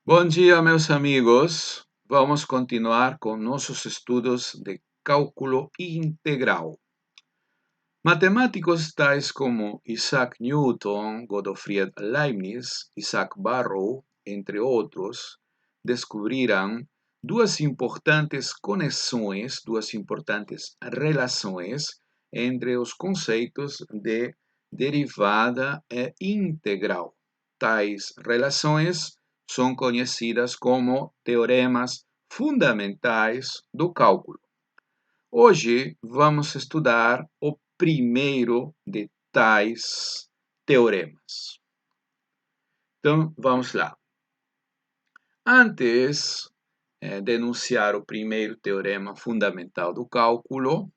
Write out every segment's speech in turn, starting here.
Bom dia, meus amigos. Vamos continuar com nossos estudos de cálculo integral. Matemáticos tais como Isaac Newton, Gottfried Leibniz, Isaac Barrow, entre outros, descobriram duas importantes conexões, duas importantes relações entre os conceitos de derivada e integral. Tais relações são conhecidas como teoremas fundamentais do cálculo. Hoje vamos estudar o primeiro de tais teoremas. Então, vamos lá. Antes de enunciar o primeiro teorema fundamental do cálculo,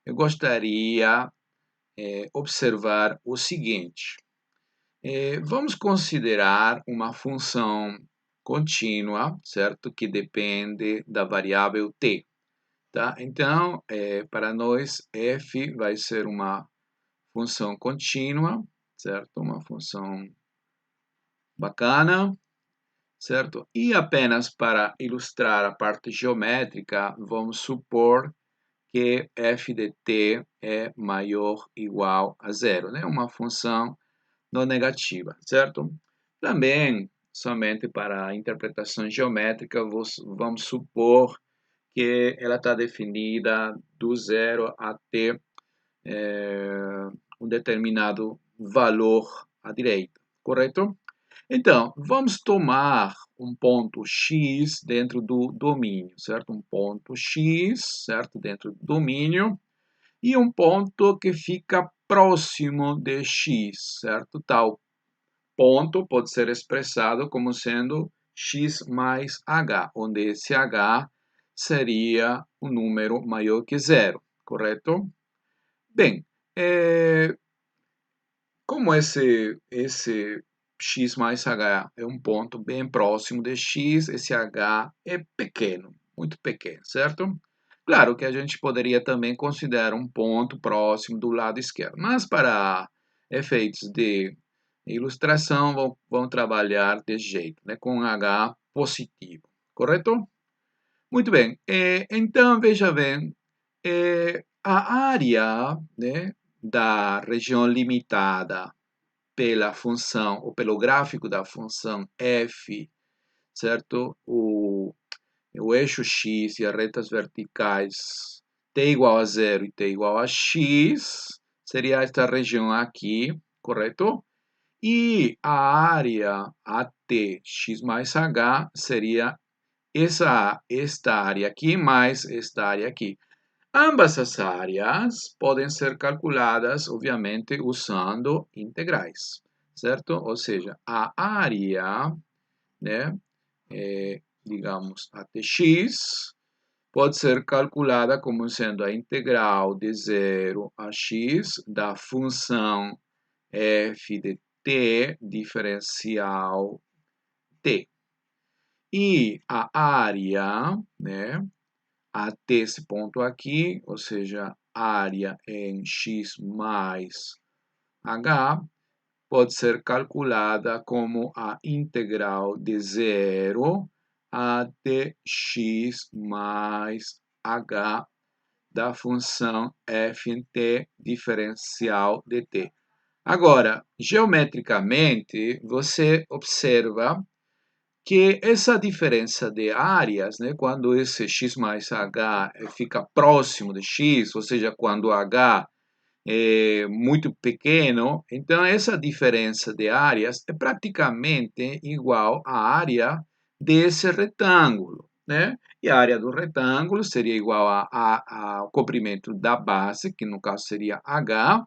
eu gostaria de observar o seguinte. Vamos considerar uma função contínua, certo? Que depende da variável t. Tá? Então, para nós, f vai ser uma função contínua, certo? Uma função bacana, certo? E apenas para ilustrar a parte geométrica, vamos supor que f de t é maior ou igual a zero, né? Uma função não negativa, certo? Também, somente para a interpretação geométrica, vamos supor que ela está definida do zero até um determinado valor à direita, correto? Então, vamos tomar um ponto x dentro do domínio, certo? Um ponto x, certo? Dentro do domínio, e um ponto que fica próximo de x, certo? Tal ponto pode ser expressado como sendo x mais h, onde esse h seria um número maior que zero, correto? Bem, como esse x mais h é um ponto bem próximo de x, esse h é pequeno, muito pequeno, certo? Claro que a gente poderia também considerar um ponto próximo do lado esquerdo, mas para efeitos de ilustração vão trabalhar desse jeito, né, com h positivo, correto? Muito bem, então veja bem, a área, né, da região limitada pela função, ou pelo gráfico da função f, certo? O eixo x e as retas verticais t igual a zero e t igual a x, seria esta região aqui, correto? E a área AT x mais h seria esta área aqui mais esta área aqui. Ambas as áreas podem ser calculadas, obviamente, usando integrais, certo? Ou seja, a área, né, digamos, ATX, pode ser calculada como sendo a integral de 0 a x da função f de t diferencial t. E a área, né, até esse ponto aqui, ou seja, área em x mais h, pode ser calculada como a integral de 0 até x mais h da função f em t diferencial de t. Agora, geometricamente, você observa que essa diferença de áreas, né, quando esse x mais h fica próximo de x, ou seja, quando h é muito pequeno, então essa diferença de áreas é praticamente igual à área desse retângulo, né? E a área do retângulo seria igual ao comprimento da base, que no caso seria h,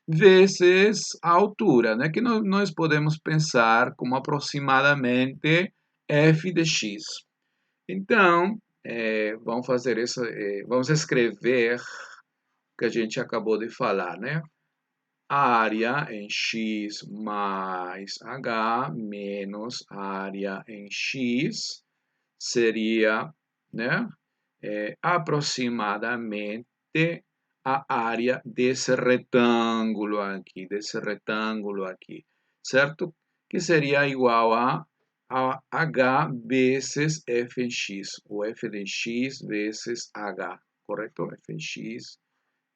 vezes a altura, né? Que nós podemos pensar como aproximadamente f de x. Então, vamos fazer isso, vamos escrever o que a gente acabou de falar, né? Área em x mais h menos área em x seria, né, aproximadamente a área desse retângulo aqui, certo? Que seria igual a a H vezes f em x, ou f de x vezes H, correto? F em x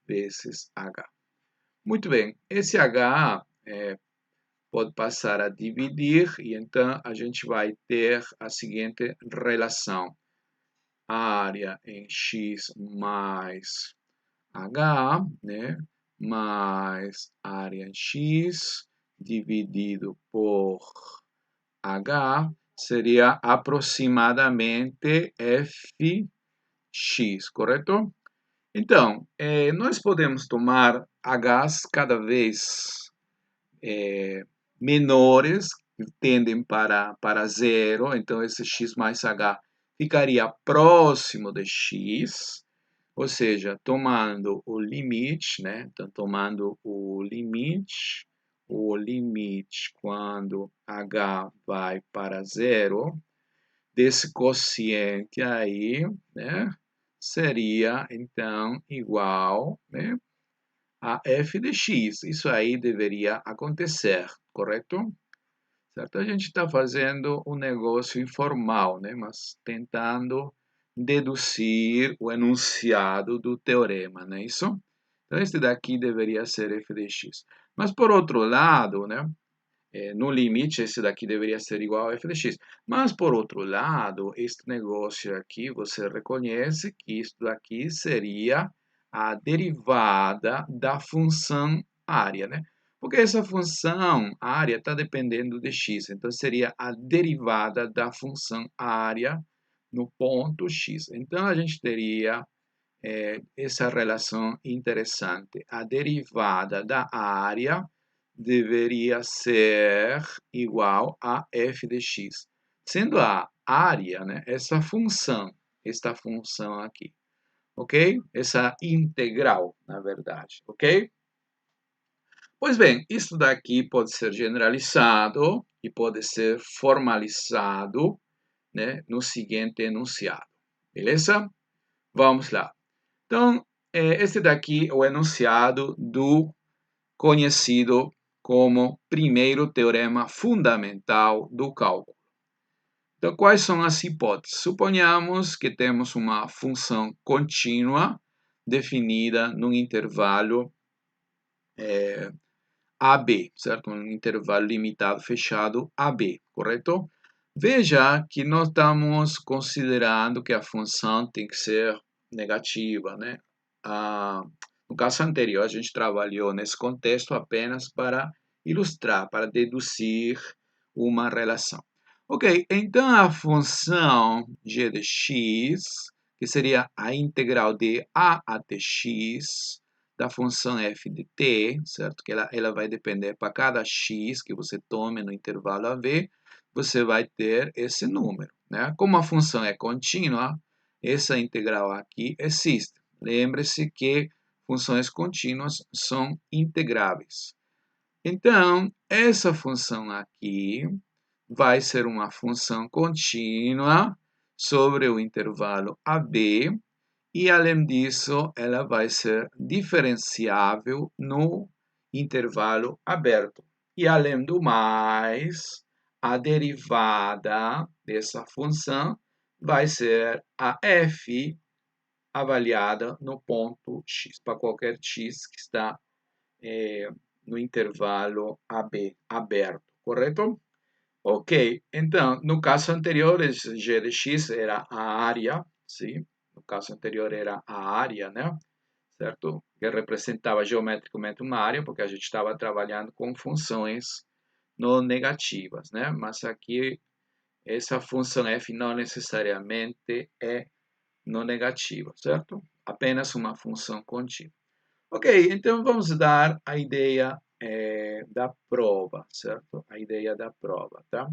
vezes H. Muito bem, esse H pode passar a dividir e então a gente vai ter a seguinte relação. Área em x mais H, né? Mais área em x dividido por H seria aproximadamente Fx, correto? Então, nós podemos tomar Hs cada vez menores, que tendem para zero, então esse x mais h ficaria próximo de x, ou seja, tomando o limite, né? Então, tomando o limite quando h vai para zero, desse quociente aí, né? Seria, então, igual, né? A f de x. Isso aí deveria acontecer, correto? Certo? A gente está fazendo um negócio informal, né? Mas tentando deduzir o enunciado do teorema, não é isso? Então, este daqui deveria ser f de x. Mas, por outro lado, né? No limite, esse daqui deveria ser igual a f de x. Mas, por outro lado, este negócio aqui, você reconhece que isso daqui seria a derivada da função área, né? Porque essa função área está dependendo de x, então seria a derivada da função área no ponto x. Então, a gente teria essa relação interessante. A derivada da área deveria ser igual a f de x, sendo a área, né, esta função aqui, ok? Essa integral, na verdade, ok? Pois bem, isso daqui pode ser generalizado e pode ser formalizado, né, no seguinte enunciado, beleza? Vamos lá. Então, este daqui é o enunciado do conhecido como primeiro teorema fundamental do cálculo. Então, quais são as hipóteses? Suponhamos que temos uma função contínua definida num intervalo AB, certo? Um intervalo limitado fechado AB, correto? Veja que nós estamos considerando que a função tem que ser negativa, né? No caso anterior, a gente trabalhou nesse contexto apenas para ilustrar, para deduzir uma relação. Ok, então a função g de x, que seria a integral de a até x, da função f de t, certo? Que ela vai depender para cada x que você tome no intervalo AB, você vai ter esse número, né? Como a função é contínua, essa integral aqui existe. Lembre-se que funções contínuas são integráveis. Então, essa função aqui vai ser uma função contínua sobre o intervalo AB e, além disso, ela vai ser diferenciável no intervalo aberto. E, além do mais, a derivada dessa função vai ser a f avaliada no ponto x, para qualquer x que está no intervalo AB aberto, correto? Ok, então, no caso anterior, esse g de x era a área, sim? No caso anterior era a área, né? Certo? Que representava geometricamente uma área, porque a gente estava trabalhando com funções não negativas, né? Mas aqui, essa função f não necessariamente é não negativa, certo? Apenas uma função contínua. Ok, então vamos dar a ideia da prova, certo? A ideia da prova, tá?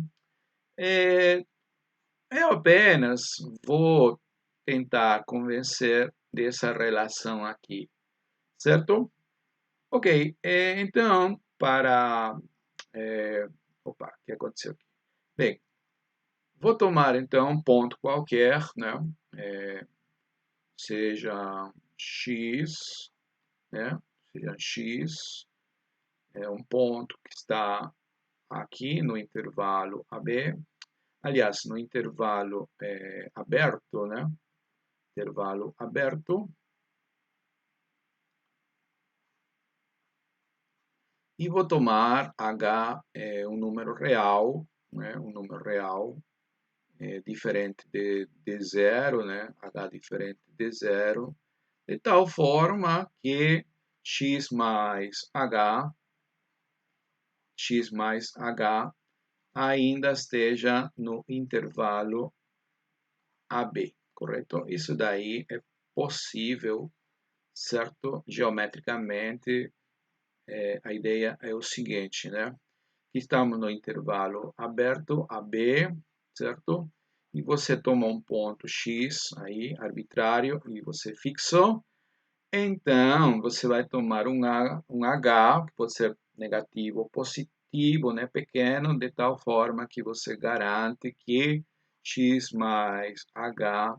Eu apenas vou tentar convencer dessa relação aqui, certo? Ok, então, para... opa, o que aconteceu aqui? Bem, vou tomar então um ponto qualquer, né? Seja x, né? Seja x, é um ponto que está aqui no intervalo AB. aliás, no intervalo aberto, né? Intervalo aberto. E vou tomar H um número real, né? Um número real diferente de zero, né? H diferente de zero, de tal forma que x mais H ainda esteja no intervalo AB, correto? Isso daí é possível, certo? Geometricamente, a ideia é o seguinte, né? Estamos no intervalo aberto AB, certo? E você toma um ponto X aí, arbitrário, e você fixou. Então, você vai tomar um H, que pode ser negativo ou positivo, né, pequeno, de tal forma que você garante que X mais H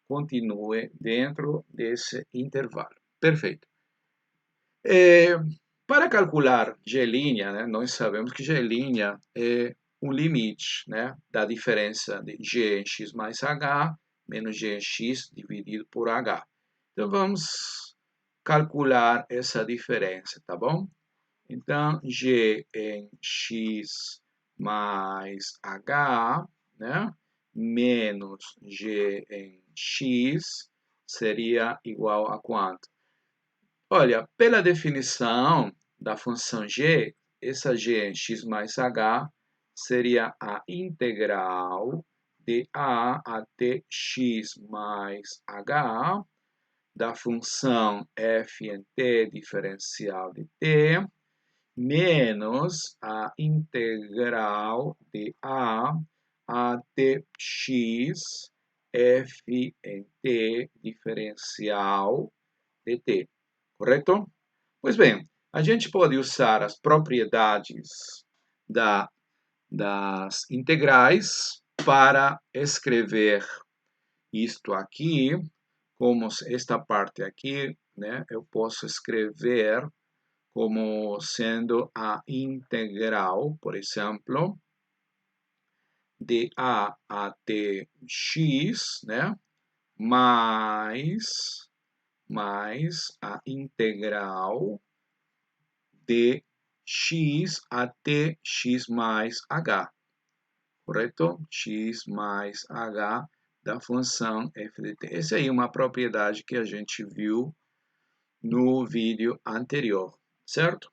continue dentro desse intervalo. Perfeito. Para calcular G', né, nós sabemos que G' é um limite, né, da diferença de G em X mais H menos G em X dividido por H. Então, vamos calcular essa diferença, tá bom? Então, G em X mais H, né, menos G em X seria igual a quanto? Olha, pela definição da função g, essa g em x mais h seria a integral de a até x mais h da função f em t diferencial de t menos a integral de a até x f em t diferencial de t. Correto? Pois bem, a gente pode usar as propriedades das integrais para escrever isto aqui, como esta parte aqui, né? Eu posso escrever como sendo a integral, por exemplo, de a até x, né? Mais a integral de x até x mais h, correto? X mais h da função f de t. Essa aí é uma propriedade que a gente viu no vídeo anterior, certo?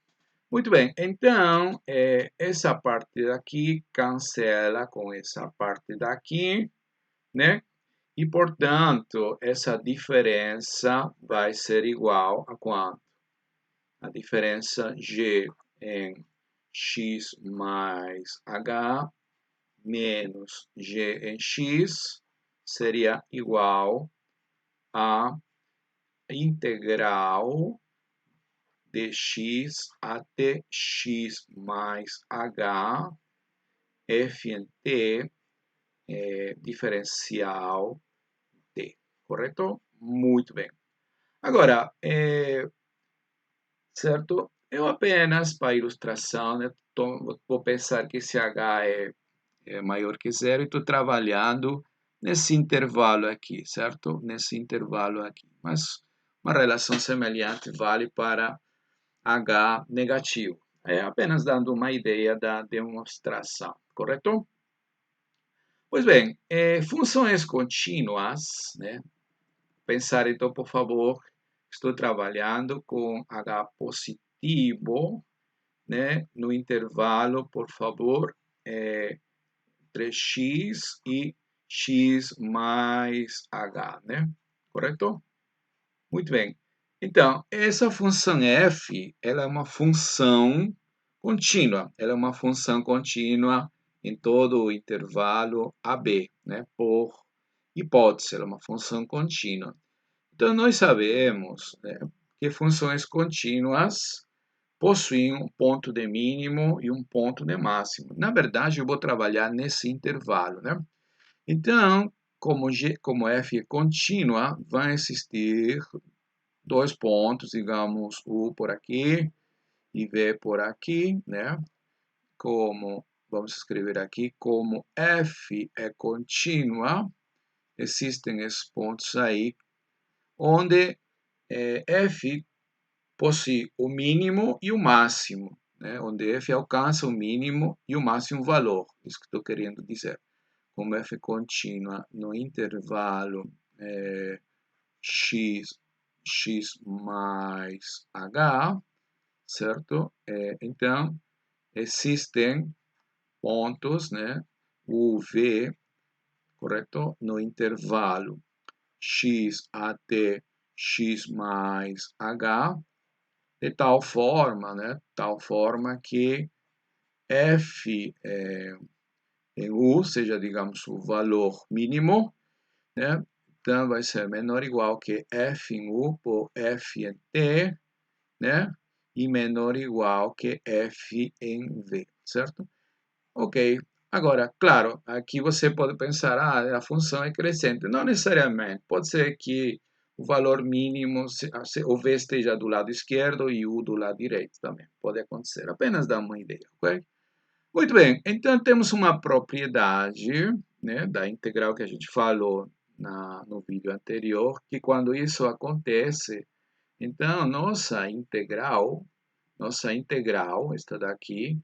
Muito bem, então, essa parte daqui cancela com essa parte daqui, né? E, portanto, essa diferença vai ser igual a quanto? A diferença G em x mais h menos G em x seria igual a integral de x até x mais h f em t diferencial t, correto? Muito bem. Agora, certo? Eu apenas, para ilustração, né, vou pensar que esse h é maior que zero e estou trabalhando nesse intervalo aqui, certo? Nesse intervalo aqui. Mas uma relação semelhante vale para h negativo. É apenas dando uma ideia da demonstração, correto? Pois bem, funções contínuas, né? Pensar então, por favor, estou trabalhando com h positivo, né? No intervalo, por favor, entre x e x mais h, né? Correto? Muito bem. Então, essa função f, ela é uma função contínua. Ela é uma função contínua em todo o intervalo AB, né? Por hipótese, ela é uma função contínua. Então, nós sabemos, né, que funções contínuas possuem um ponto de mínimo e um ponto de máximo. Na verdade, eu vou trabalhar nesse intervalo, né? Então, como f é contínua, vai existir dois pontos, digamos, U por aqui e V por aqui, né? Como vamos escrever aqui como f é contínua, existem esses pontos aí, onde f possui o mínimo e o máximo, né? Onde f alcança o mínimo e o máximo valor, isso que estou querendo dizer. Como f contínua no intervalo x mais h, certo? Então, existem pontos, né? U, V, correto? No intervalo x até x mais h, de tal forma, né? Tal forma que f em U seja, digamos, o valor mínimo, né? Então, vai ser menor ou igual que f em U por f em T, né? E menor ou igual que f em V, certo? Ok. Agora, claro, aqui você pode pensar, a função é crescente. Não necessariamente. Pode ser que o valor mínimo, o V esteja do lado esquerdo e o do lado direito também. Pode acontecer. Apenas dá uma ideia, ok? Muito bem. Então, temos uma propriedade, né, da integral que a gente falou no vídeo anterior, que quando isso acontece, então nossa integral, esta daqui,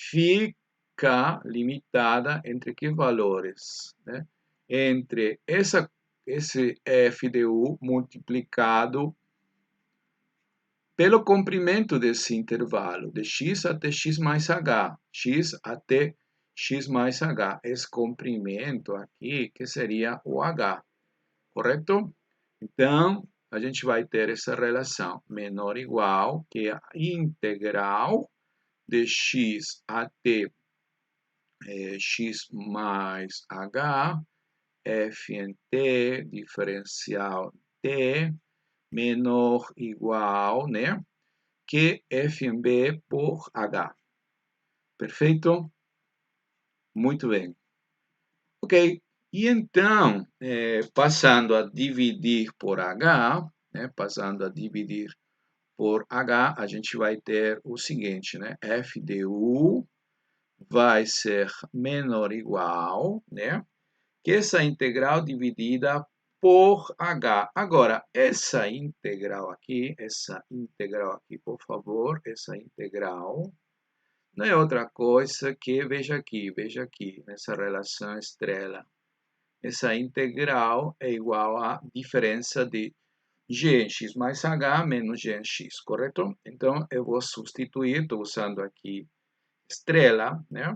fica limitada entre que valores? Né? Entre esse f de u multiplicado pelo comprimento desse intervalo, de x até x mais h, x até x mais h, esse comprimento aqui, que seria o h, correto? Então, a gente vai ter essa relação menor ou igual que a integral de x até x mais h, f em t, diferencial t, menor ou igual, né? Que f em b por h. Perfeito? Muito bem. Ok. E então, passando a dividir por h, né? Passando a dividir por h, a gente vai ter o seguinte, né? F de u vai ser menor ou igual, né? Que essa integral dividida por h. Agora, essa integral aqui, por favor, essa integral não é outra coisa que, veja aqui, nessa relação estrela. Essa integral é igual à diferença de g em x mais h menos g em x, correto? Então, eu vou substituir, estou usando aqui estrela, né?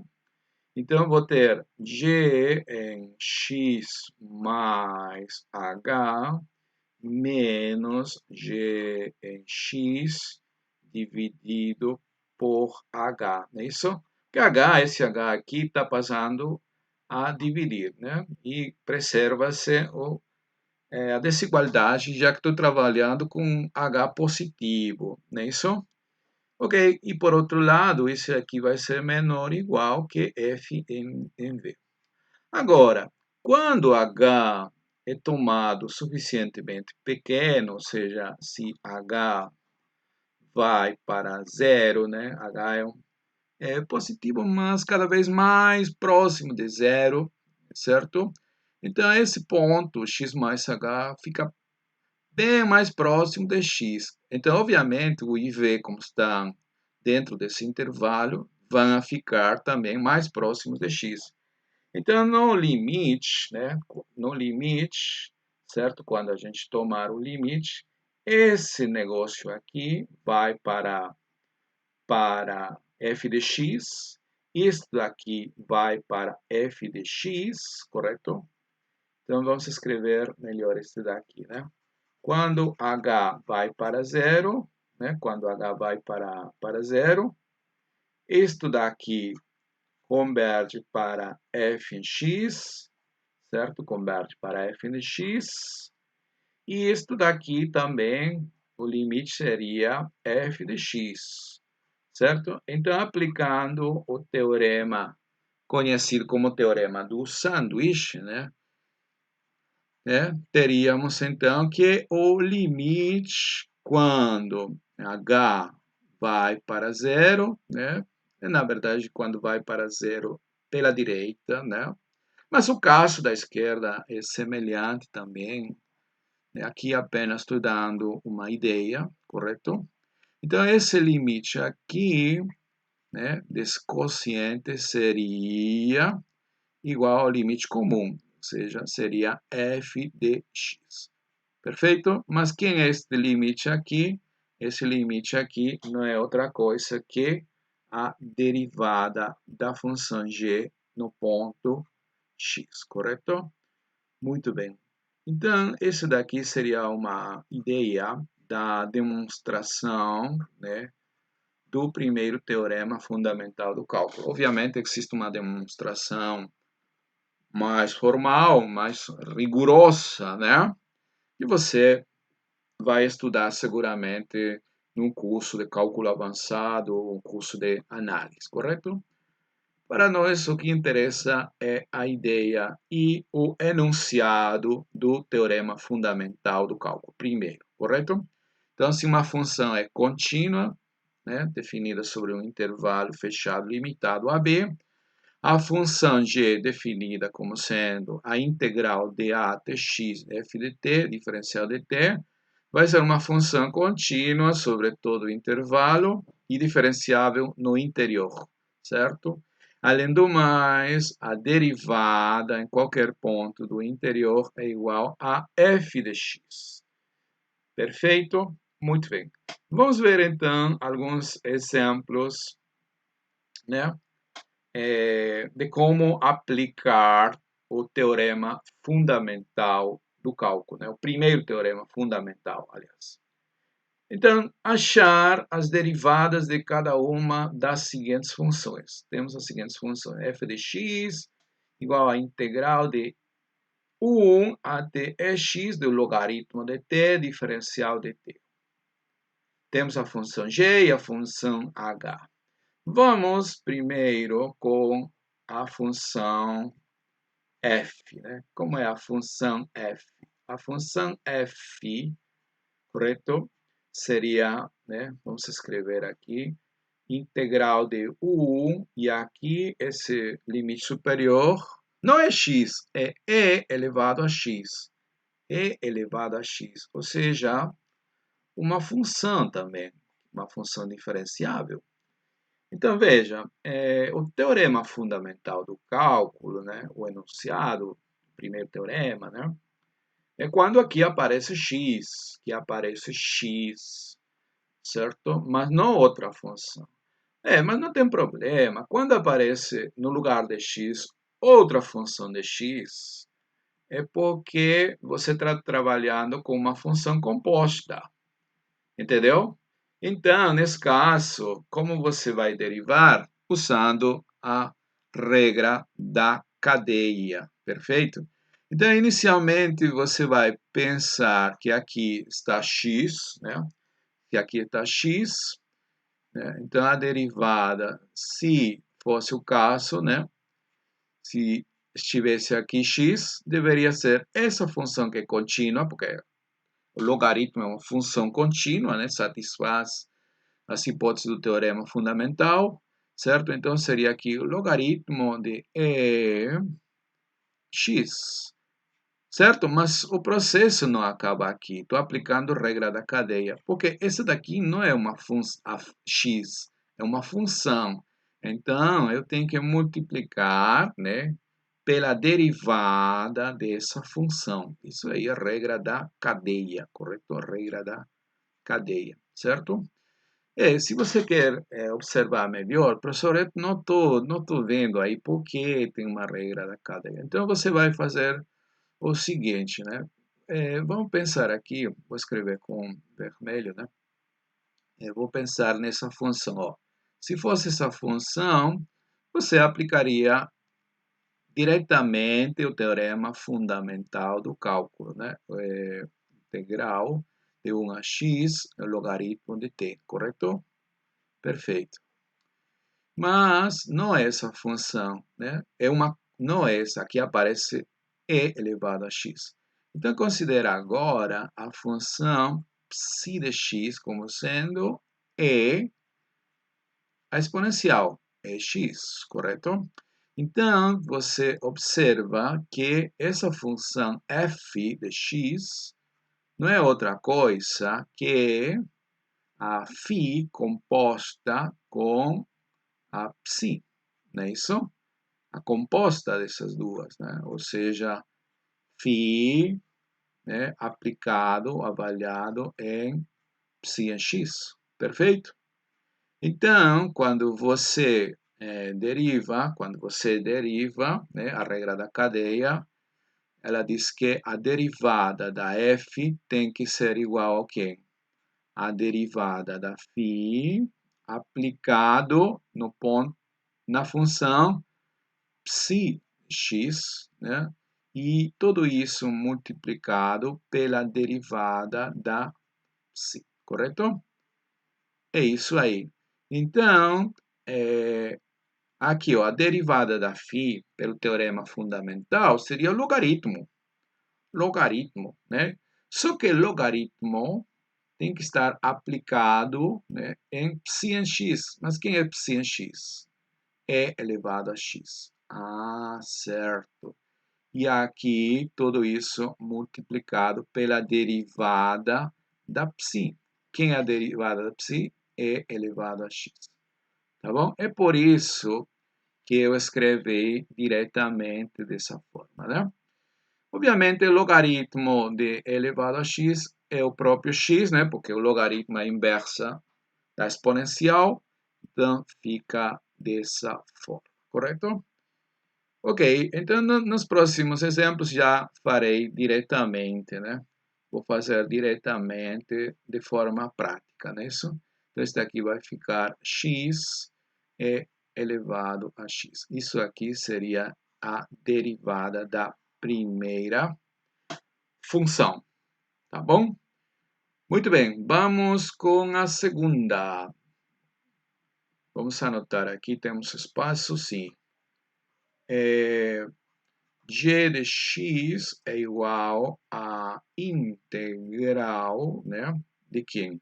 Então, eu vou ter g em x mais h menos g em x dividido por h, não é isso? Que esse h aqui está passando a dividir, né? E preserva-se a desigualdade, já que estou trabalhando com h positivo, não é isso? Ok, e por outro lado, esse aqui vai ser menor ou igual que f em v. Agora, quando h é tomado suficientemente pequeno, ou seja, se h vai para zero, né? H é positivo, mas cada vez mais próximo de zero, certo? Então, esse ponto, x mais h, fica bem mais próximo de x. Então, obviamente, o i e v, como estão dentro desse intervalo, vão ficar também mais próximos de x. Então, no limite, né? No limite, certo? Quando a gente tomar o limite, esse negócio aqui vai para f de x, isso daqui vai para f de x, correto? Então, vamos escrever melhor esse daqui, né? Quando h vai para zero, né? Quando h vai para zero, isto daqui converge para f em x, certo? Converte para f de x. E isto daqui também, o limite seria f de x, certo? Então, aplicando o teorema conhecido como teorema do sanduíche, né? Teríamos então que o limite quando h vai para zero, né? na verdade, quando vai para zero pela direita, né? Mas o caso da esquerda é semelhante também, né? Aqui apenas estou dando uma ideia, correto? Então, esse limite aqui, né, desse quociente seria igual ao limite comum, ou seja, seria f de x. Perfeito? Mas quem é este limite aqui? Esse limite aqui não é outra coisa que a derivada da função g no ponto x, correto? Muito bem. Então, esse daqui seria uma ideia da demonstração, né, do primeiro teorema fundamental do cálculo. Obviamente, existe uma demonstração mais formal, mais rigorosa, né? E você vai estudar seguramente num curso de cálculo avançado ou um curso de análise, correto? Para nós, o que interessa é a ideia e o enunciado do teorema fundamental do cálculo, primeiro, correto? Então, se uma função é contínua, né, definida sobre um intervalo fechado limitado a b, a função g definida como sendo a integral de a até x f de t, diferencial de t, vai ser uma função contínua sobre todo o intervalo e diferenciável no interior, certo? Além do mais, a derivada em qualquer ponto do interior é igual a f de x. Perfeito? Muito bem. Vamos ver então alguns exemplos, né, de como aplicar o teorema fundamental do cálculo, né? O primeiro teorema fundamental, aliás. Então, achar as derivadas de cada uma das seguintes funções. Temos as seguintes funções: f de x igual à integral de u1 até x do logaritmo de t, diferencial de t. Temos a função g e a função h. Vamos primeiro com a função f, né? Como é a função f? A função f, correto? Seria, né? Vamos escrever aqui, integral de u1, e aqui esse limite superior não é x, é e elevado a x. E elevado a x, ou seja, uma função também, uma função diferenciável. Então, veja, o teorema fundamental do cálculo, né, o enunciado, o primeiro teorema, né, é quando aqui aparece x, que aparece x, certo? Mas não outra função. Mas não tem problema. Quando aparece no lugar de x outra função de x, é porque você está trabalhando com uma função composta. Entendeu? Então, nesse caso, como você vai derivar? Usando a regra da cadeia, perfeito? Então, inicialmente, você vai pensar que aqui está x, né? Que aqui está x, né? Então, a derivada, se fosse o caso, né? Se estivesse aqui x, deveria ser essa função que é contínua, porque o logaritmo é uma função contínua, né? Satisfaz as hipóteses do teorema fundamental, certo? Então, seria aqui o logaritmo de x, certo? Mas o processo não acaba aqui. Estou aplicando a regra da cadeia, porque essa daqui não é uma função x, é uma função. Então, eu tenho que multiplicar, né, pela derivada dessa função. Isso aí é a regra da cadeia, correto? A regra da cadeia, certo? Se você quer observar melhor, professor, eu não tô vendo aí porque tem uma regra da cadeia. Então, você vai fazer o seguinte, né? Vamos pensar aqui, vou escrever com vermelho, né? Vou pensar nessa função, ó. Se fosse essa função, você aplicaria diretamente o teorema fundamental do cálculo, né? Integral de 1 a x, logaritmo de t, correto? Perfeito. Mas não é essa função, né? Não é essa, aqui aparece e elevado a x. Então, considera agora a função psi de x como sendo e a exponencial. é x, correto? Então, você observa que essa função f de x não é outra coisa que a φ composta com a psi, não é isso? A composta dessas duas, né? Ou seja, φ, né, aplicado, avaliado em psi em x, perfeito? Então, quando você deriva, né, a regra da cadeia, ela diz que a derivada da f tem que ser igual ao quê? A derivada da φ aplicado no ponto, na função psi x, né? E tudo isso multiplicado pela derivada da psi, correto? É isso aí. Então, aqui, ó, a derivada da φ, pelo teorema fundamental, seria o logaritmo. Logaritmo, né? Só que logaritmo tem que estar aplicado, né, em psi em x. Mas quem é psi em x? E elevado a x. Ah, certo. E aqui, tudo isso multiplicado pela derivada da psi. Quem é a derivada da psi? E elevado a x. Tá bom? É por isso que eu escrevi diretamente dessa forma, né? Obviamente, o logaritmo de e elevado a x é o próprio x, né? Porque o logaritmo é a inversa da exponencial. Então, fica dessa forma, correto? Ok, então nos próximos exemplos já farei diretamente, né? Vou fazer diretamente de forma prática, não é isso? Então, este aqui vai ficar x e elevado a x. Isso aqui seria a derivada da primeira função, tá bom? Muito bem, vamos com a segunda. Vamos anotar aqui, temos espaço, sim. G de x é igual a integral, né? De quem?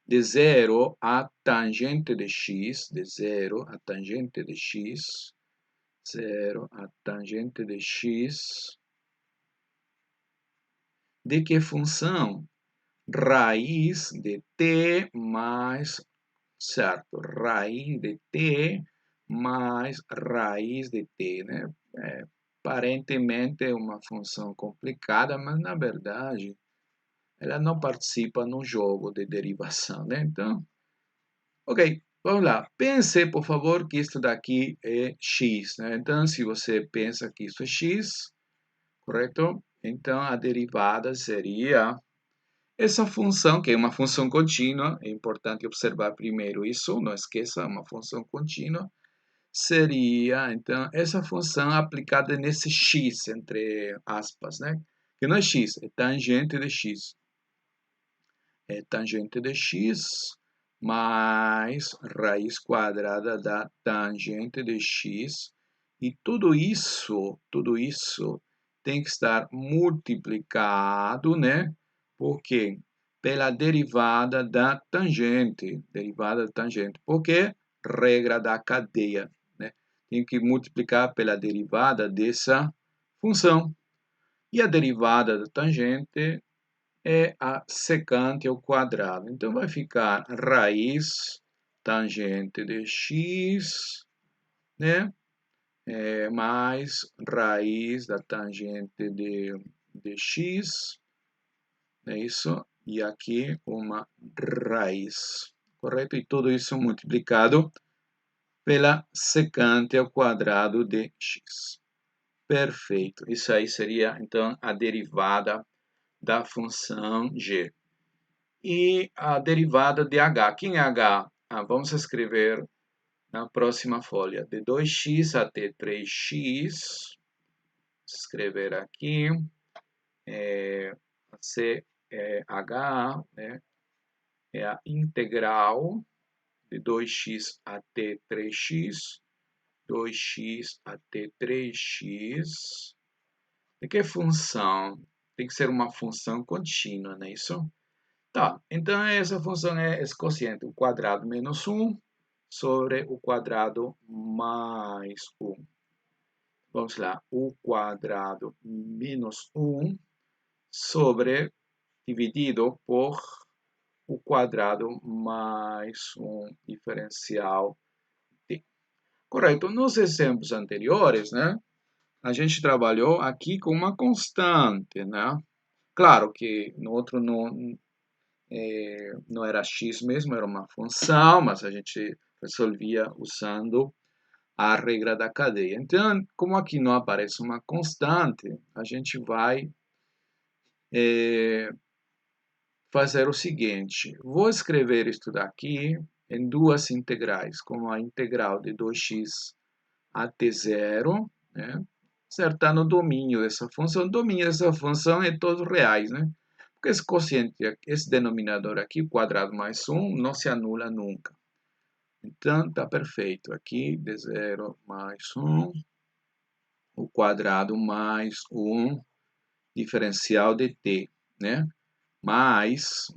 De 0 a tangente de x, de 0 a tangente de x, 0 a tangente de x, de que função? Raiz de t mais, certo, raiz de t mais raiz de t, né? Aparentemente é uma função complicada, mas na verdade ela não participa no jogo de derivação, né? Então, ok, vamos lá. Pense, por favor, que isso daqui é x, né? Então, se você pensa que isso é x, correto? Então, a derivada seria essa função, que é uma função contínua. É importante observar primeiro isso, não esqueça, uma função contínua. Seria, então, essa função aplicada nesse x, entre aspas, né? Que não é x, é tangente de x. É tangente de x mais raiz quadrada da tangente de x. E tudo isso tem que estar multiplicado, né? Por quê? Pela derivada da tangente. Derivada da tangente. Porque regra da cadeia, né? Tem que multiplicar pela derivada dessa função. E a derivada da tangente é a secante ao quadrado. Então, vai ficar raiz tangente de x, né? Mais raiz da tangente de x, é isso? E aqui uma raiz, correto? E tudo isso multiplicado pela secante ao quadrado de x. Perfeito. Isso aí seria, então, a derivada da função g. E a derivada de h. Quem é h? Vamos escrever na próxima folha. De 2x até 3x. Escrever aqui. CH, né? É a integral de 2x até 3x. 2x até 3x. De que função? Tem que ser uma função contínua, não é isso? Tá, então essa função é esse quociente, o quadrado menos 1, sobre o quadrado mais 1. Vamos lá, o quadrado menos 1 sobre, dividido por o quadrado mais um diferencial t. Correto? Nos exemplos anteriores, né, a gente trabalhou aqui com uma constante, né? Claro que no outro não era x mesmo, era uma função, mas a gente resolvia usando a regra da cadeia. Então, como aqui não aparece uma constante, a gente vai fazer o seguinte: vou escrever isto daqui em duas integrais, como a integral de 2x até zero, né? Certo? Está no domínio dessa função. O domínio dessa função é todos reais, né? Porque esse quociente, esse denominador aqui, quadrado mais 1, não se anula nunca. Então, está perfeito. Aqui, de 0 mais 1, o quadrado mais 1, diferencial de t, né? Mais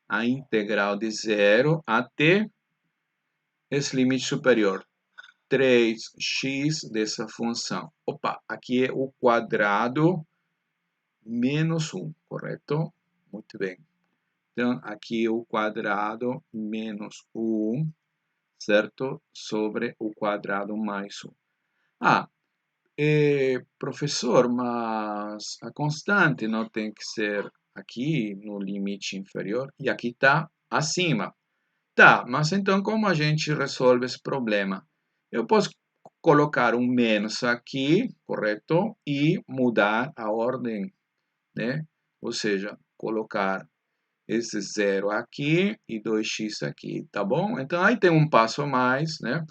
a integral de 0 até esse limite superior, 3x dessa função. Opa, aqui é o quadrado menos 1, correto? Muito bem. Então, aqui é o quadrado menos 1, certo? Sobre o quadrado mais 1. Ah, professor, mas a constante não tem que ser aqui no limite inferior? E aqui está acima. Tá, mas então como a gente resolve esse problema? Eu posso colocar um menos aqui, correto? E mudar a ordem, né? Ou seja, colocar esse zero aqui e 2x aqui, tá bom? Então aí tem um passo a mais, né?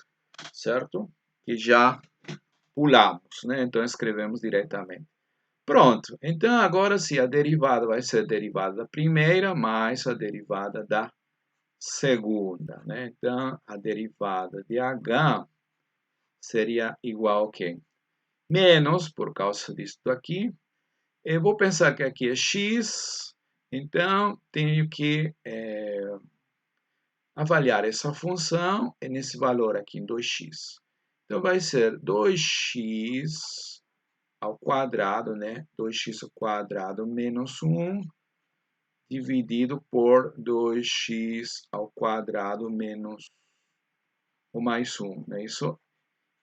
Certo? Que já pulamos, né? Então escrevemos diretamente. Pronto. Então agora sim, a derivada vai ser a derivada da primeira mais a derivada da segunda, né? Então, a derivada de h seria igual a quem? Menos, por causa disso aqui. Eu vou pensar que aqui é x, então tenho que avaliar essa função nesse valor aqui em 2x. Então, vai ser 2x ao quadrado, né? 2x ao quadrado menos 1 dividido por 2x ao quadrado menos o mais 1, não é isso?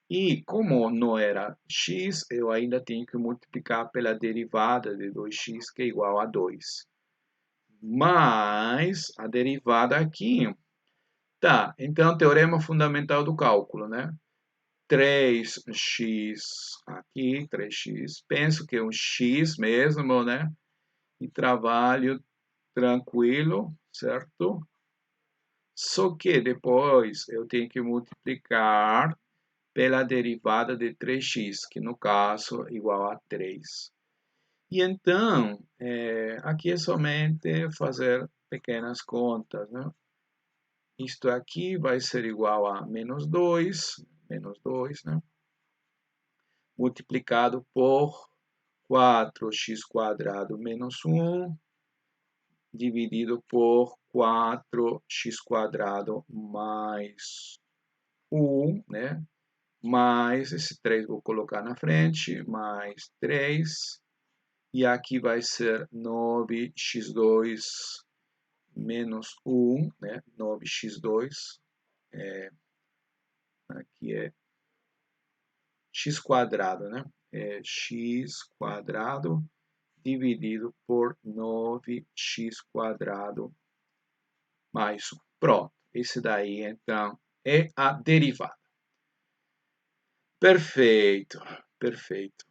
E como não era x, eu ainda tenho que multiplicar pela derivada de 2x, que é igual a 2. Mais a derivada aqui. Tá, então, teorema fundamental do cálculo, né? 3x aqui, 3x. Penso que é um x mesmo, né? E trabalho tranquilo, certo? Só que depois eu tenho que multiplicar pela derivada de 3x, que no caso é igual a 3. E então, aqui é somente fazer pequenas contas, né? Isto aqui vai ser igual a menos 2, né? Multiplicado por 4x² menos 1, dividido por 4x² mais 1, né? Mais esse 3 vou colocar na frente, mais 3, e aqui vai ser 9x2 menos 1, né? 9x2, aqui é x², né? É x² dividido por 9x² mais 1. Pronto, esse daí, então, é a derivada. Perfeito, perfeito.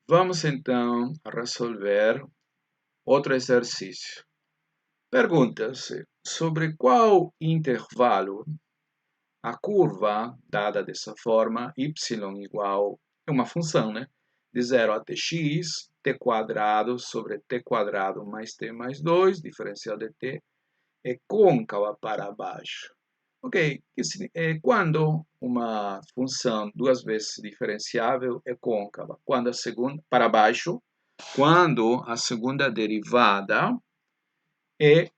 Vamos então resolver outro exercício. Pergunta-se sobre qual intervalo a curva, dada dessa forma, y igual, é uma função, né? De 0 até x, t² sobre t² mais t mais 2, diferencial de t, é côncava para baixo. Ok, quando uma função duas vezes diferenciável é côncava? Quando a segunda, para baixo, quando a segunda derivada é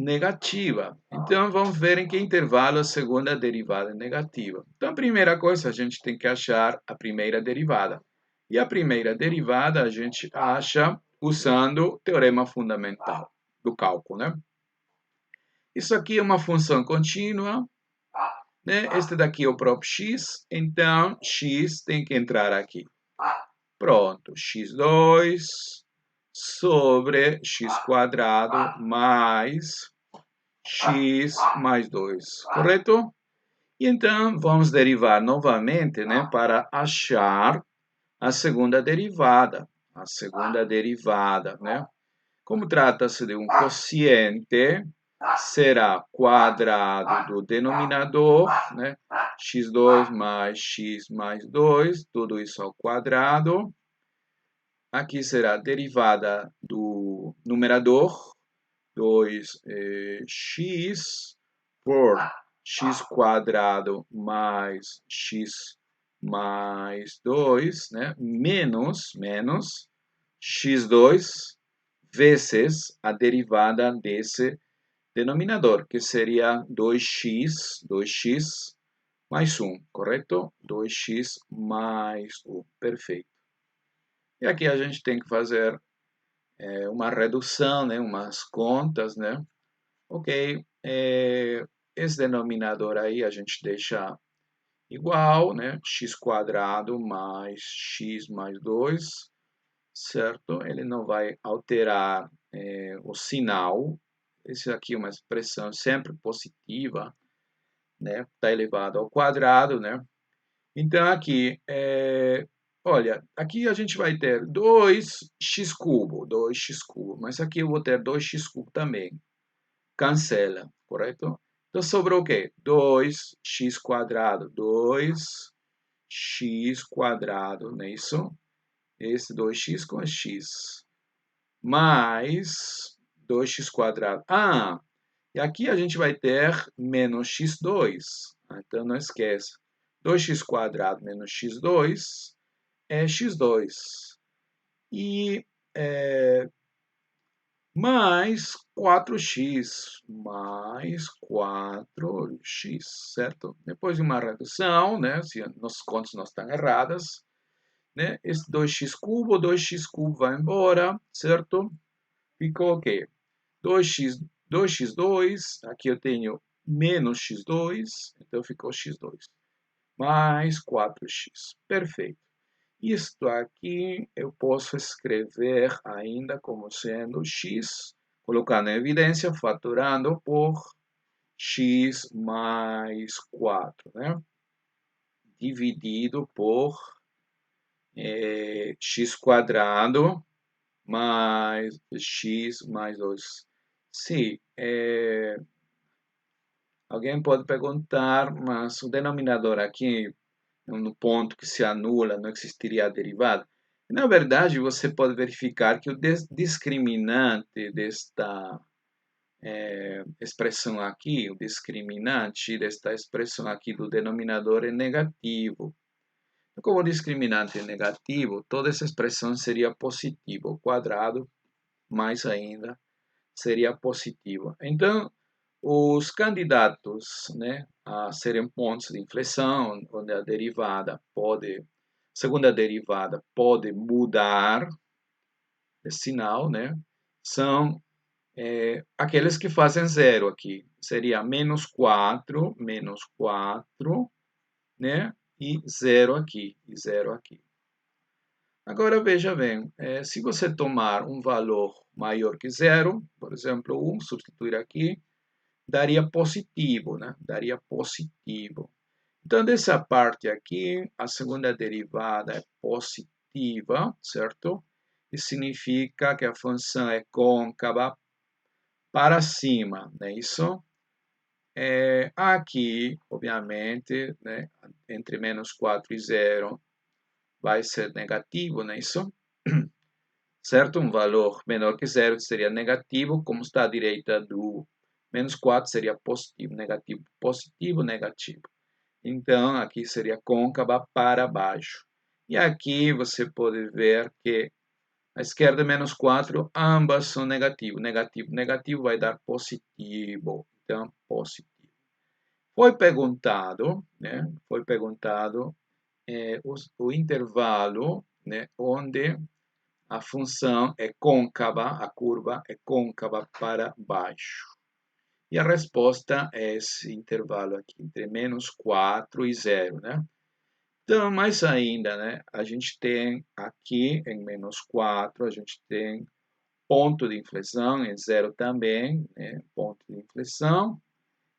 negativa. Então, vamos ver em que intervalo a segunda derivada é negativa. Então, a primeira coisa, a gente tem que achar a primeira derivada. E a primeira derivada a gente acha usando o teorema fundamental do cálculo, né? Isso aqui é uma função contínua, né? Este daqui é o próprio x, então x tem que entrar aqui. Pronto, x2 sobre x quadrado mais x mais 2, correto? E então, vamos derivar novamente, né, para achar a segunda derivada. A segunda derivada, né? Como trata-se de um quociente, será quadrado do denominador, né? x2 mais x mais 2, tudo isso ao quadrado. Aqui será a derivada do numerador, 2x por x quadrado mais x mais 2, né? menos x2 vezes a derivada desse denominador, que seria 2x mais 1, correto? 2x mais 1, perfeito. E aqui a gente tem que fazer uma redução, né? Umas contas, né? Ok, esse denominador aí a gente deixa igual, né? X quadrado mais x mais 2, certo? Ele não vai alterar o sinal. Esse aqui é uma expressão sempre positiva, né? Está elevado ao quadrado, né? Então, aqui, olha, aqui a gente vai ter 2x cubo, mas aqui eu vou ter 2x cubo também. Cancela, correto? Então, sobrou o quê? 2x quadrado, 2x quadrado, não é isso? Esse 2x com x, mais 2x quadrado. Ah, e aqui a gente vai ter menos x2. Então, não esqueça. 2x quadrado menos x2 é x2. E mais 4x, mais 4x, certo? Depois de uma redução, né? Se nossas contas não estão erradas, né? Esse 2x cubo, 2x cubo vai embora, certo? Ficou o quê? 2x2, aqui eu tenho menos x2, então ficou x2, mais 4x, perfeito. Isto aqui eu posso escrever ainda como sendo x, colocando em evidência, fatorando por x mais 4, né? Dividido por x quadrado mais x mais 2. Sim, alguém pode perguntar, mas o denominador aqui, no ponto que se anula, não existiria a derivada. Na verdade, você pode verificar que o discriminante desta expressão aqui, o discriminante desta expressão aqui do denominador é negativo. Como o discriminante é negativo, toda essa expressão seria positiva. O quadrado, mais ainda, seria positivo. Então, os candidatos, né, a serem pontos de inflexão, onde a derivada pode, segunda derivada pode mudar de sinal, né, são aqueles que fazem zero aqui. Seria menos 4, né, e zero aqui, e zero aqui. Agora veja bem, se você tomar um valor maior que zero, por exemplo, 1, substituir aqui, daria positivo, né? Daria positivo. Então, dessa parte aqui, a segunda derivada é positiva, certo? Isso significa que a função é côncava para cima, não é isso? Aqui, obviamente, né, entre menos 4 e 0, vai ser negativo, não é isso? Certo? Um valor menor que zero seria negativo, como está à direita do menos 4 seria positivo, positivo, negativo. Então, aqui seria côncava para baixo. E aqui você pode ver que A esquerda menos 4, ambas são negativo. Negativo, negativo vai dar positivo. Então, positivo. Foi perguntado, né? Foi perguntado o intervalo, né, onde a função é côncava, a curva é côncava para baixo. E a resposta é esse intervalo aqui, entre menos 4 e 0, né? Então, mais ainda, né? A gente tem aqui em menos 4, a gente tem ponto de inflexão, em 0 também, né? Ponto de inflexão.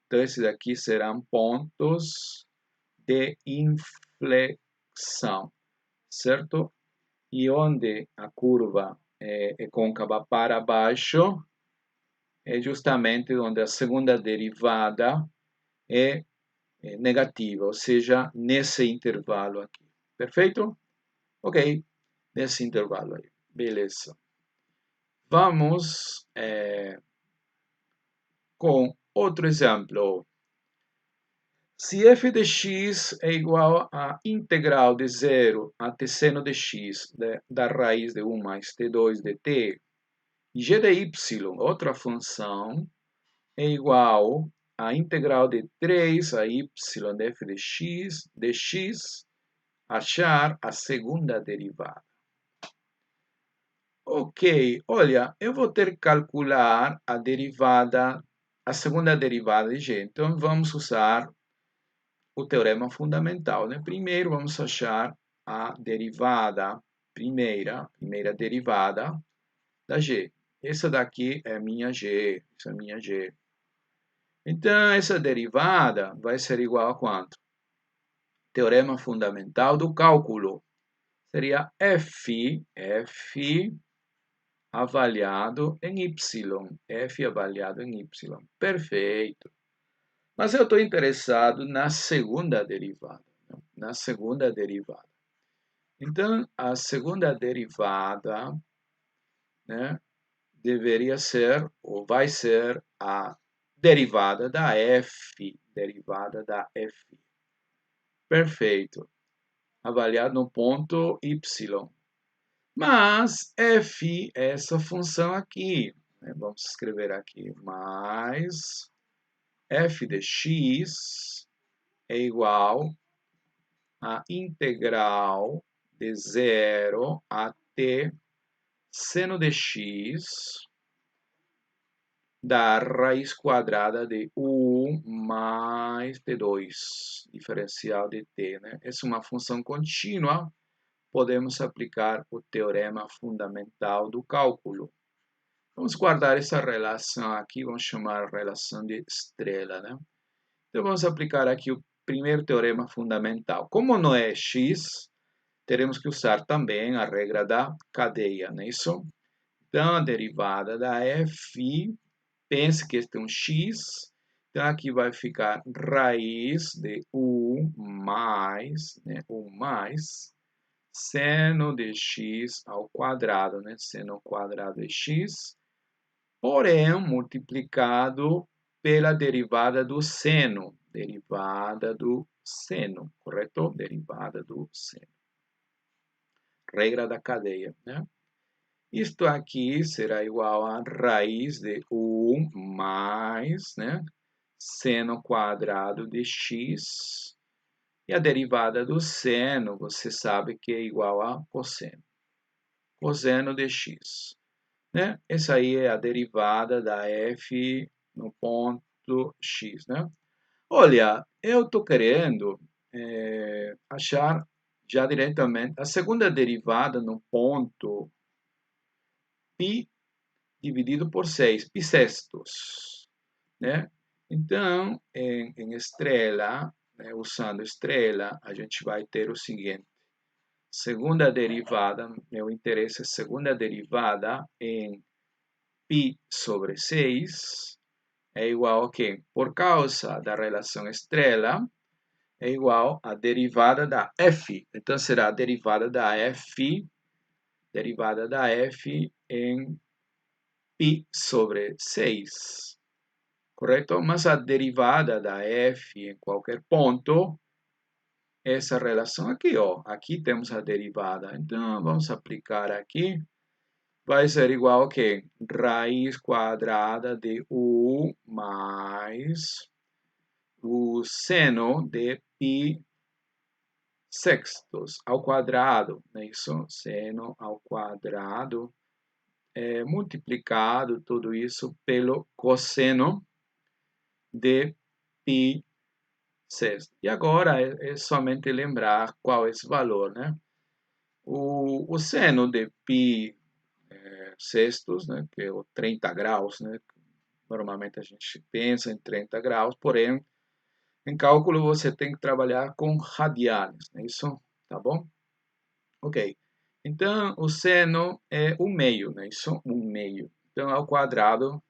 Então, esses aqui serão pontos de inflexão, certo? E onde a curva é côncava para baixo, é justamente onde a segunda derivada é negativa, ou seja, nesse intervalo aqui. Perfeito? Ok, nesse intervalo aí. Beleza. Vamos com outro exemplo. Se f de x é igual a integral de 0 até seno de x da raiz de 1 mais t2 de t, e g de y, outra função, é igual a integral de 3 a y de f de x, achar a segunda derivada. Ok, olha, eu vou ter que calcular a derivada, a segunda derivada de g. Então, vamos usar o teorema fundamental, né? Primeiro, vamos achar a derivada, primeira derivada da g. Essa daqui é minha g, essa é minha g. Então, essa derivada vai ser igual a quanto? Teorema fundamental do cálculo. Seria f avaliado em y. F avaliado em y. Perfeito. Mas eu estou interessado na segunda derivada. Na segunda derivada. Então, a segunda derivada, né, deveria ser, ou vai ser, a derivada da f. Derivada da f. Perfeito. Avaliado no ponto y. Mas f é essa função aqui. Né? Vamos escrever aqui. Mais f de x é igual a integral de 0 até seno de x da raiz quadrada de 1 mais t2, diferencial de t. Né? Essa é uma função contínua. Podemos aplicar o teorema fundamental do cálculo. Vamos guardar essa relação aqui, vamos chamar a relação de estrela. Né? Então, vamos aplicar aqui o primeiro teorema fundamental. Como não é x, teremos que usar também a regra da cadeia, não é isso? Então, a derivada da f, pense que este é um x, então aqui vai ficar raiz de 1 mais, né, 1 mais seno de x ao quadrado, né, seno ao quadrado de x, porém multiplicado pela derivada do seno, correto? Derivada do seno. Regra da cadeia, né? Isto aqui será igual a raiz de 1 mais, né, seno quadrado de x. E a derivada do seno, você sabe que é igual a cosseno. Cosseno de x. Né? Essa aí é a derivada da f no ponto x. Né? Olha, eu estou querendo achar já diretamente a segunda derivada no ponto π dividido por 6, π sextos. Né? Então, em estrela, né, usando estrela, a gente vai ter o seguinte. Segunda derivada, meu interesse é segunda derivada em π sobre 6 é igual a quê? Por causa da relação estrela, é igual a derivada da f. Então, será a derivada da f em π sobre 6. Correto? Mas a derivada da f em qualquer ponto, essa relação aqui, ó. Aqui temos a derivada. Então, vamos aplicar aqui. vai ser igual a quê? Raiz quadrada de U mais o seno de π sextos ao quadrado, não é isso? Seno ao quadrado, multiplicado tudo isso pelo cosseno de π sexto. E agora é somente lembrar qual é esse valor, né? O seno de π sextos, né, que é o 30 graus, né? Normalmente a gente pensa em 30 graus, porém, em cálculo você tem que trabalhar com radianes, não é isso? Tá bom? Ok. Então, o seno é um meio, não é isso? Um meio. Então, ao quadrado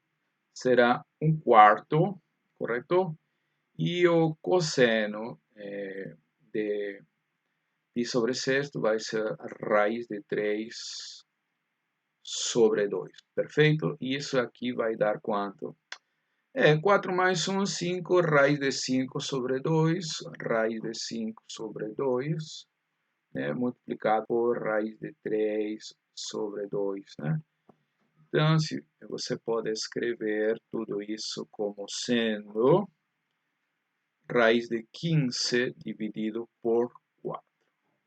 será um quarto, correto? E o cosseno de π sobre sexto vai ser a raiz de 3 sobre 2, perfeito? E isso aqui vai dar quanto? 4 mais 1, 5, raiz de 5 sobre 2, raiz de 5 sobre 2, né, multiplicado por raiz de 3 sobre 2, né? Então, você pode escrever tudo isso como sendo raiz de 15 dividido por 4.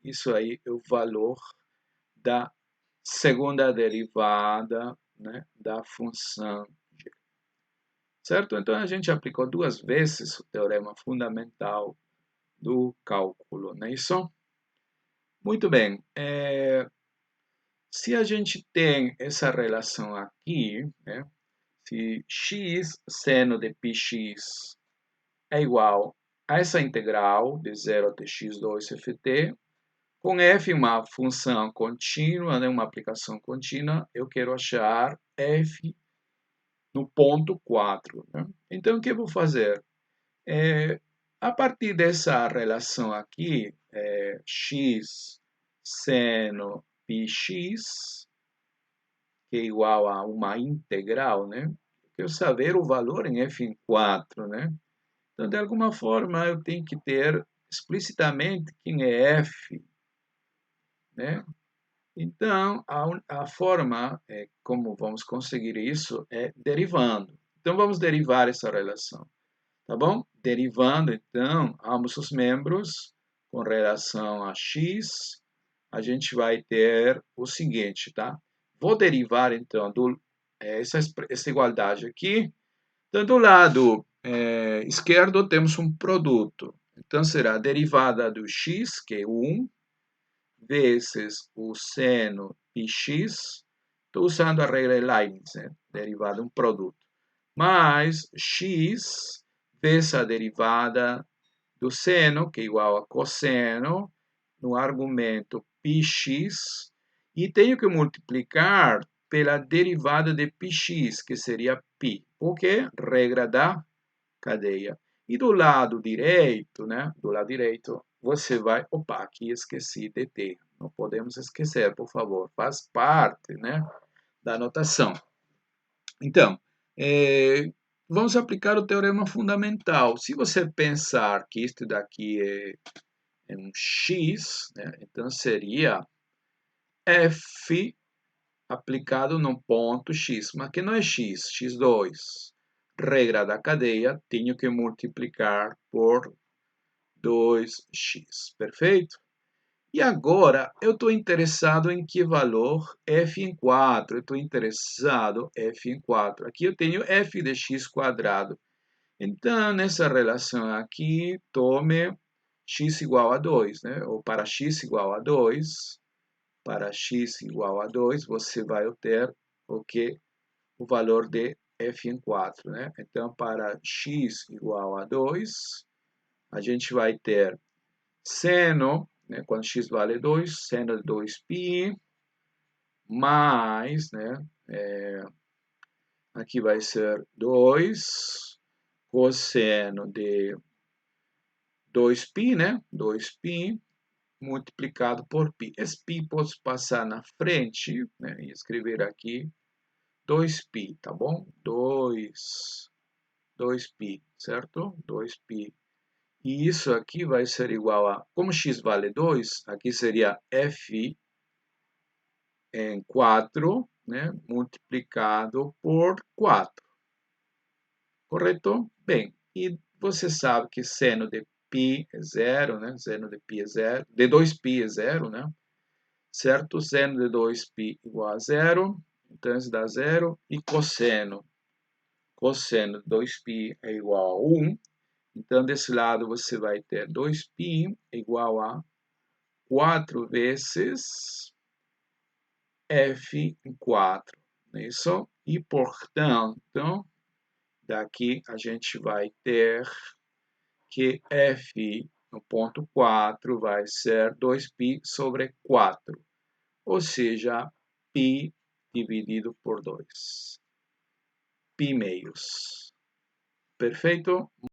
Isso aí é o valor da segunda derivada, né, da função g. Certo? Então, a gente aplicou duas vezes o teorema fundamental do cálculo, não é isso? Muito bem. Se a gente tem essa relação aqui, né, se x seno de πx é igual a essa integral de 0 até x2 ft, com f uma função contínua, né, uma aplicação contínua, eu quero achar f no ponto 4. Né? Então, o que eu vou fazer? A partir dessa relação aqui, x seno πx, que é igual a uma integral, né? Eu quero saber o valor em f em 4, né? Então, de alguma forma, eu tenho que ter explicitamente quem é f, né? Então, a forma como vamos conseguir isso é derivando. Então, vamos derivar essa relação, tá bom? Derivando, então, ambos os membros com relação a x, a gente vai ter o seguinte, tá? Vou derivar, então, essa igualdade aqui. Então, do lado esquerdo, temos um produto. Então, será a derivada do x, que é 1, vezes o seno πx. Estou usando a regra de Leibniz, né? Derivada um produto. Mais x vezes a derivada do seno, que é igual a cosseno, no argumento πx, e tenho que multiplicar pela derivada de πx, que seria π, porque regra da cadeia. E do lado direito, né? Do lado direito, você vai... Opa, aqui esqueci de ter. Não podemos esquecer, por favor. Faz parte, né, da notação. Então, vamos aplicar o teorema fundamental. Se você pensar que isto daqui é um x, né, então seria f aplicado no ponto x, mas que não é x, x2. Regra da cadeia, tenho que multiplicar por 2x, perfeito? E agora, eu estou interessado em que valor? F em 4. Eu estou interessado em f em 4. Aqui eu tenho f de x quadrado. Então, nessa relação aqui, tome x igual a 2, né? Ou para x igual a 2, para x igual a 2, você vai obter o que? O valor de f em 4, né? Então, para x igual a 2, a gente vai ter seno, né, quando x vale 2, seno de 2π, mais, né, aqui vai ser 2, cosseno de 2π, né, 2π, multiplicado por π. Esse π posso passar na frente, né, e escrever aqui 2π, tá bom? 2π, certo? 2π. E isso aqui vai ser igual a, como x vale 2, aqui seria f em 4 né, multiplicado por 4. Correto? Bem, e você sabe que seno de π é zero, né? Seno de π é zero, de 2π é zero, né? Certo? Seno de 2π igual a zero, então isso dá zero, e cosseno de 2π é igual a 1, então desse lado você vai ter 2π igual a 4 vezes f em 4, não é isso? E, portanto, daqui a gente vai ter que f no ponto 4 vai ser 2π sobre 4, ou seja, π dividido por 2, π meios. Perfeito?